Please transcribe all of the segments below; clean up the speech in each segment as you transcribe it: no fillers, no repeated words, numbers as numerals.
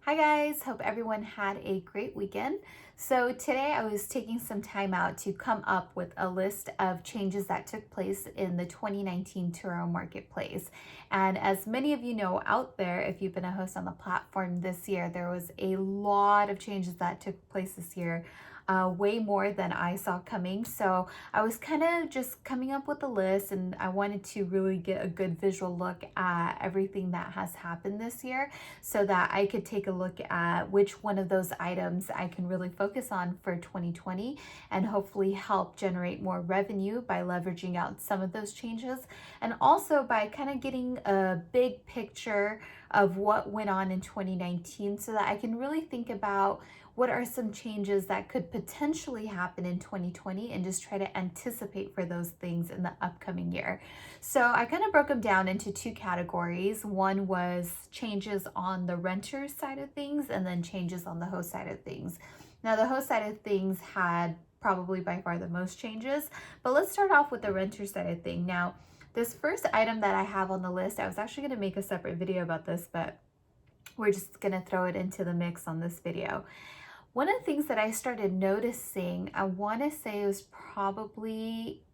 Hi guys, hope everyone had a great weekend. So today I was taking some time out to come up with a list of changes that took place in the 2019 Turo marketplace. And as many of you know out there, if you've been a host on the platform this year, there was a lot of changes that took place this year. Way more than I saw coming. So I was kind of just coming up with a list and I wanted to really get a good visual look at everything that has happened this year so that I could take a look at which one of those items I can really focus on for 2020 and hopefully help generate more revenue by leveraging out some of those changes, and also by kind of getting a big picture of what went on in 2019 so that I can really think about what are some changes that could potentially happen in 2020 and just try to anticipate for those things in the upcoming year. So I kind of broke them down into two categories. One was changes on the renter side of things and then changes on the host side of things. Now the host side of things had probably by far the most changes, but let's start off with the renter side of thing. Now, this first item that I have on the list, I was actually going to make a separate video about this, but we're just going to throw it into the mix on this video. One of the things that I started noticing, I want to say it was probably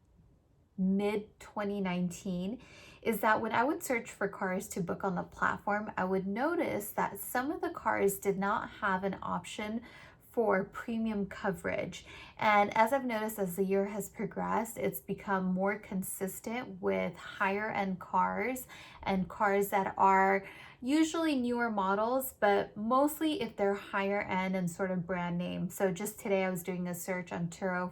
mid 2019, is that when I would search for cars to book on the platform, I would notice that some of the cars did not have an option for premium coverage. And as I've noticed as the year has progressed, it's become more consistent with higher end cars and cars that are usually newer models, but mostly if they're higher end and sort of brand name. So just today I was doing a search on Turo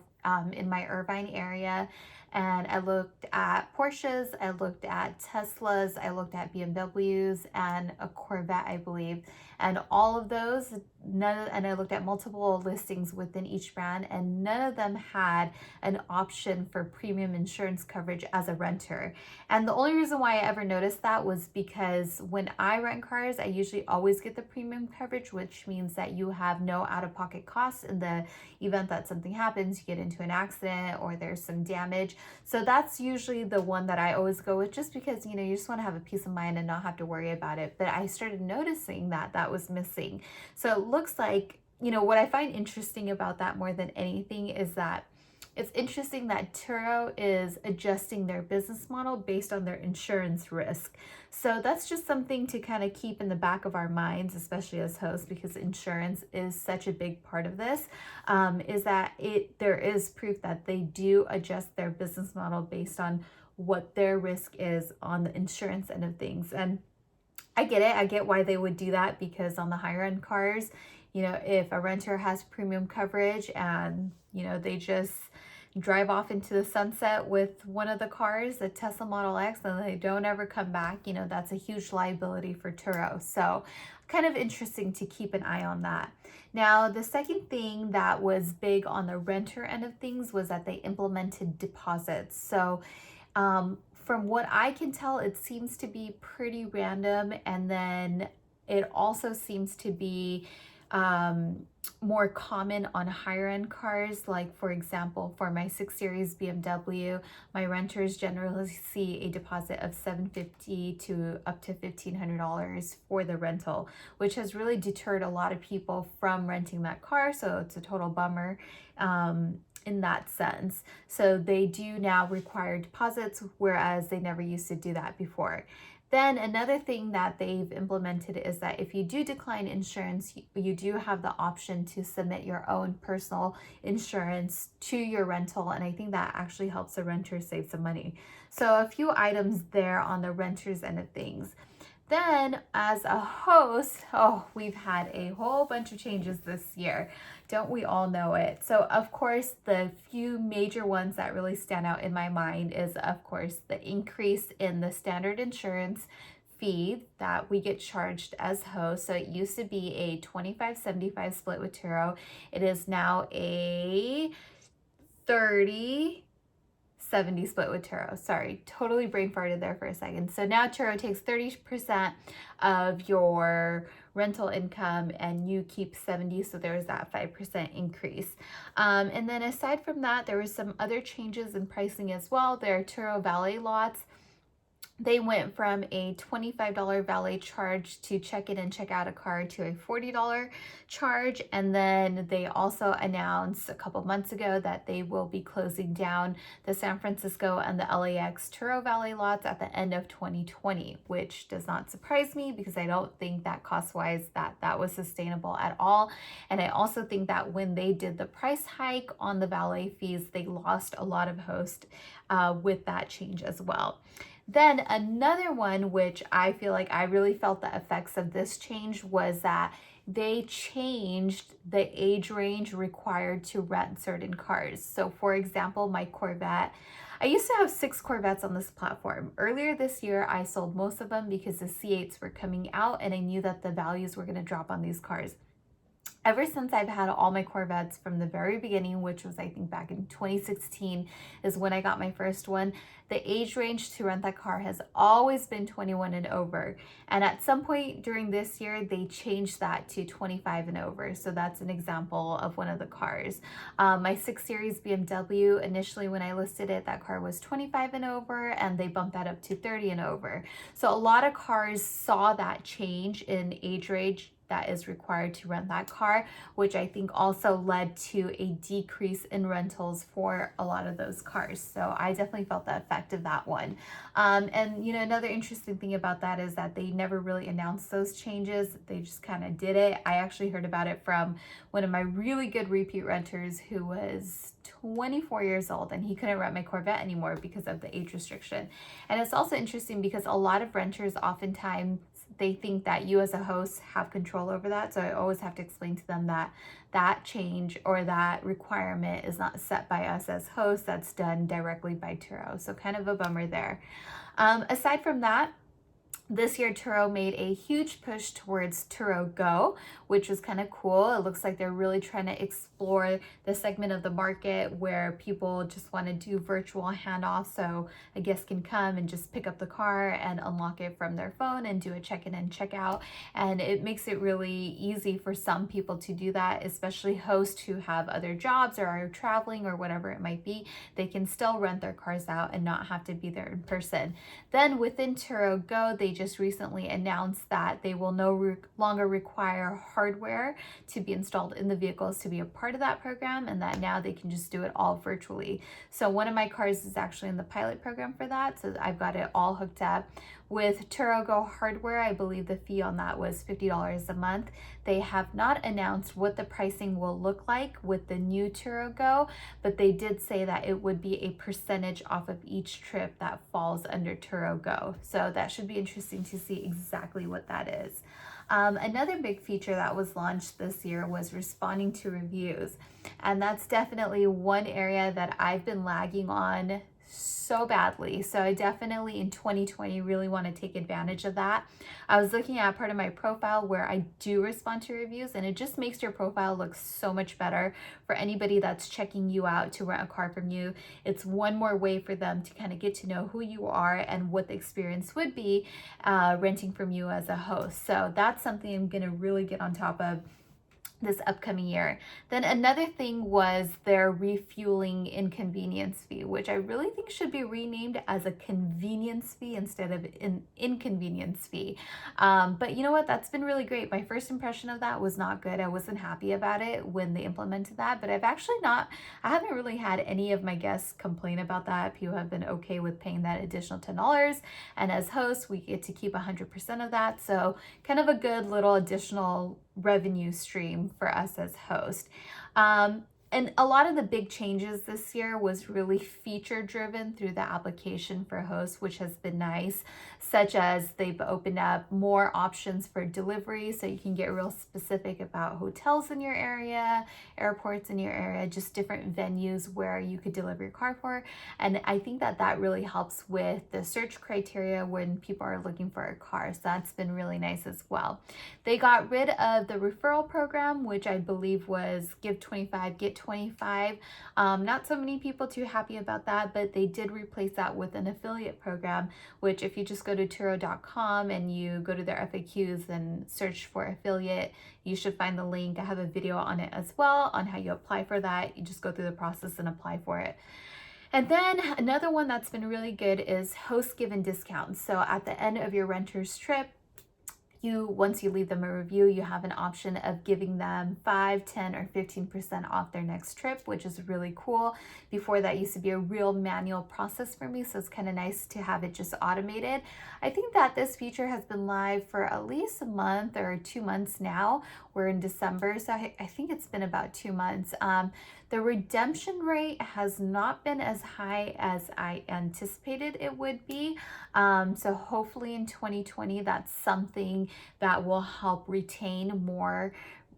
in my Irvine area, and I looked at Porsches, I looked at Teslas, I looked at BMWs and a Corvette, I believe. And all of those, and I looked at multiple listings within each brand, and none of them had an option for premium insurance coverage as a renter. And the only reason why I ever noticed that was because when I rent cars, I usually always get the premium coverage, which means that you have no out-of-pocket costs in the event that something happens, you get into an accident or there's some damage. So that's usually the one that I always go with, just because, you just want to have a peace of mind and not have to worry about it. But I started noticing that that was missing. So it looks like, what I find interesting about that more than anything is that it's interesting that Turo is adjusting their business model based on their insurance risk. So that's just something to kind of keep in the back of our minds, especially as hosts, because insurance is such a big part of this, is that there is proof that they do adjust their business model based on what their risk is on the insurance end of things. And I get it. I get why they would do that, because on the higher end cars, if a renter has premium coverage and, they just drive off into the sunset with one of the cars, the Tesla Model X, and they don't ever come back, that's a huge liability for Turo. So kind of interesting to keep an eye on that. Now, the second thing that was big on the renter end of things was that they implemented deposits. So from what I can tell, it seems to be pretty random, and then it also seems to be more common on higher end cars. Like, for example, for my 6 Series BMW, my renters generally see a deposit of $750 to up to $1,500 for the rental, which has really deterred a lot of people from renting that car. So it's a total bummer in that sense. So they do now require deposits, whereas they never used to do that before. Then another thing that they've implemented is that if you do decline insurance, you do have the option to submit your own personal insurance to your rental. And I think that actually helps the renter save some money. So a few items there on the renters end of things. Then as a host, we've had a whole bunch of changes this year. Don't we all know it? So of course, the few major ones that really stand out in my mind is, of course, the increase in the standard insurance fee that we get charged as hosts. So it used to be a 25-75 split with Turo. It is now a 30-70 split with Turo. Sorry, totally brain farted there for a second. So now Turo takes 30% of your rental income and you keep 70, so there's that 5% increase. And then aside from that, there was some other changes in pricing as well. There are Turo valet lots They went from a $25 valet charge to check in and check out a car to a $40 charge. And then they also announced a couple months ago that they will be closing down the San Francisco and the LAX Turo valet lots at the end of 2020, which does not surprise me because I don't think that cost-wise that was sustainable at all. And I also think that when they did the price hike on the valet fees, they lost a lot of hosts with that change as well. Then another one, which I feel like I really felt the effects of this change, was that they changed the age range required to rent certain cars. So for example, my Corvette, I used to have 6 Corvettes on this platform. Earlier this year, I sold most of them because the C8s were coming out and I knew that the values were gonna drop on these cars. Ever since I've had all my Corvettes from the very beginning, which was I think back in 2016 is when I got my first one, the age range to rent that car has always been 21 and over. And at some point during this year, they changed that to 25 and over. So that's an example of one of the cars. My 6 Series BMW, initially when I listed it, that car was 25 and over, and they bumped that up to 30 and over. So a lot of cars saw that change in age range that is required to rent that car, which I think also led to a decrease in rentals for a lot of those cars. So I definitely felt the effect of that one. And you know, another interesting thing about that is that they never really announced those changes. They just kind of did it. I actually heard about it from one of my really good repeat renters who was 24 years old, and he couldn't rent my Corvette anymore because of the age restriction. And it's also interesting because a lot of renters oftentimes they think that you as a host have control over that. So I always have to explain to them that that change or that requirement is not set by us as hosts, that's done directly by Turo. So kind of a bummer there. Aside from that, this year, Turo made a huge push towards Turo Go, which was kind of cool. It looks like they're really trying to explore the segment of the market where people just want to do virtual handoffs. So a guest can come and just pick up the car and unlock it from their phone and do a check-in and check-out. And it makes it really easy for some people to do that, especially hosts who have other jobs or are traveling or whatever it might be. They can still rent their cars out and not have to be there in person. Then within Turo Go, they just recently announced that they will no longer require hardware to be installed in the vehicles to be a part of that program, and that now they can just do it all virtually. So one of my cars is actually in the pilot program for that, so I've got it all hooked up. With Turo Go hardware, I believe the fee on that was $50 a month. They have not announced what the pricing will look like with the new Turo Go, but they did say that it would be a percentage off of each trip that falls under Turo Go. So that should be interesting to see exactly what that is. Another big feature that was launched this year was responding to reviews. And that's definitely one area that I've been lagging on so badly. So I definitely in 2020 really want to take advantage of that. I was looking at part of my profile where I do respond to reviews, and it just makes your profile look so much better for anybody that's checking you out to rent a car from you. It's one more way for them to kind of get to know who you are and what the experience would be renting from you as a host. So that's something I'm going to really get on top of this upcoming year. Then another thing was their refueling inconvenience fee, which I really think should be renamed as a convenience fee instead of an inconvenience fee. But you know what? That's been really great. My first impression of that was not good. I wasn't happy about it when they implemented that, but I haven't really had any of my guests complain about that. People have been okay with paying that additional $10. And as hosts, we get to keep 100% of that. So kind of a good little additional revenue stream for us as host. And a lot of the big changes this year was really feature driven through the application for hosts, which has been nice, such as they've opened up more options for delivery. So you can get real specific about hotels in your area, airports in your area, just different venues where you could deliver your car for. And I think that that really helps with the search criteria when people are looking for a car. So that's been really nice as well. They got rid of the referral program, which I believe was give 25, get 25. Not so many people too happy about that, but they did replace that with an affiliate program, which if you just go to Turo.com and you go to their FAQs and search for affiliate, you should find the link. I have a video on it as well on how you apply for that. You just go through the process and apply for it. And then another one that's been really good is host given discounts. So at the end of your renter's trip, once you leave them a review, you have an option of giving them 5, 10, or 15% off their next trip, which is really cool. Before, that used to be a real manual process for me, so it's kind of nice to have it just automated. I think that this feature has been live for at least a month or 2 months now. We're in December, so I think it's been about 2 months. The redemption rate has not been as high as I anticipated it would be. So hopefully in 2020, that's something that will help retain more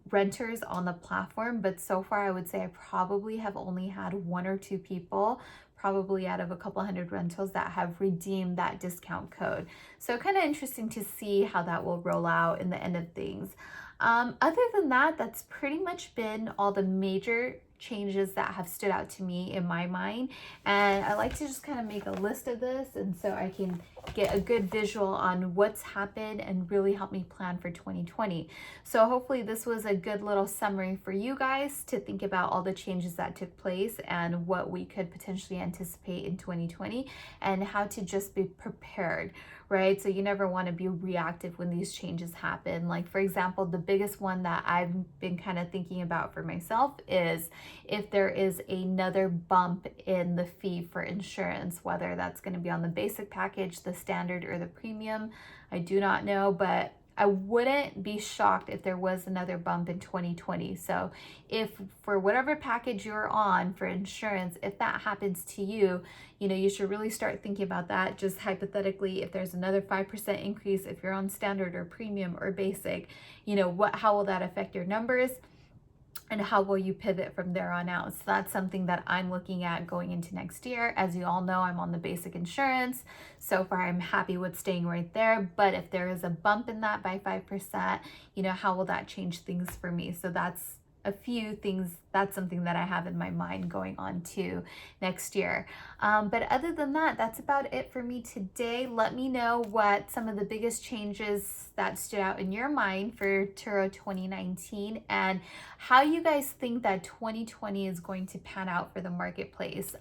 renters on the platform. But so far, I would say I probably have only had 1 or 2 people, probably out of a couple hundred rentals, that have redeemed that discount code. So kind of interesting to see how that will roll out in the end of things. Other than that, that's pretty much been all the major changes that have stood out to me in my mind. And I like to just kind of make a list of this, and so I can get a good visual on what's happened and really help me plan for 2020. So hopefully this was a good little summary for you guys to think about all the changes that took place and what we could potentially anticipate in 2020 and how to just be prepared, right? So you never want to be reactive when these changes happen. Like, for example, the biggest one that I've been kind of thinking about for myself is if there is another bump in the fee for insurance, whether that's going to be on the basic package, the standard, or the premium. I do not know, but I wouldn't be shocked if there was another bump in 2020. So if for whatever package you're on for insurance, if that happens to you, you should really start thinking about that. Just hypothetically, if there's another 5% increase, if you're on standard or premium or basic, how will that affect your numbers? And how will you pivot from there on out? So that's something that I'm looking at going into next year. As you all know, I'm on the basic insurance. So far, I'm happy with staying right there. But if there is a bump in that by 5%, how will that change things for me? So that's a few things. That's something that I have in my mind going on to next year. But other than that, that's about it for me today. Let me know what some of the biggest changes that stood out in your mind for Turo 2019 and how you guys think that 2020 is going to pan out for the marketplace.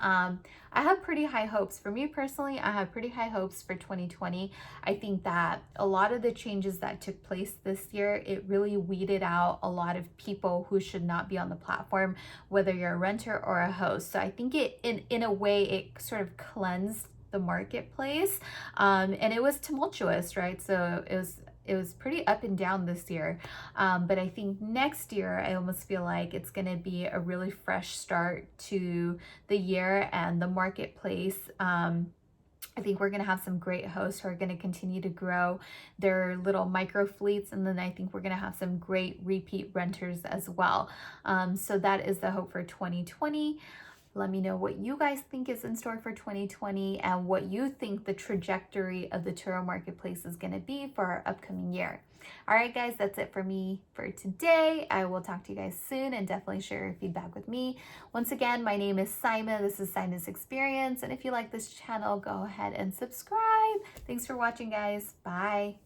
I have pretty high hopes. For me personally, I have pretty high hopes for 2020. I think that a lot of the changes that took place this year, it really weeded out a lot of people who should not be on the platform, whether you're a renter or a host. So I think it, in a way, it sort of cleansed the marketplace, and it was tumultuous, right? So it was pretty up and down this year. But I think next year, I almost feel like it's going to be a really fresh start to the year and the marketplace. I think we're going to have some great hosts who are going to continue to grow their little micro fleets. And then I think we're going to have some great repeat renters as well. So that is the hope for 2020. Let me know what you guys think is in store for 2020 and what you think the trajectory of the Turo marketplace is going to be for our upcoming year. All right, guys, that's it for me for today. I will talk to you guys soon and definitely share your feedback with me. Once again, my name is Saimah. This is Saimah's Experience. And if you like this channel, go ahead and subscribe. Thanks for watching, guys. Bye.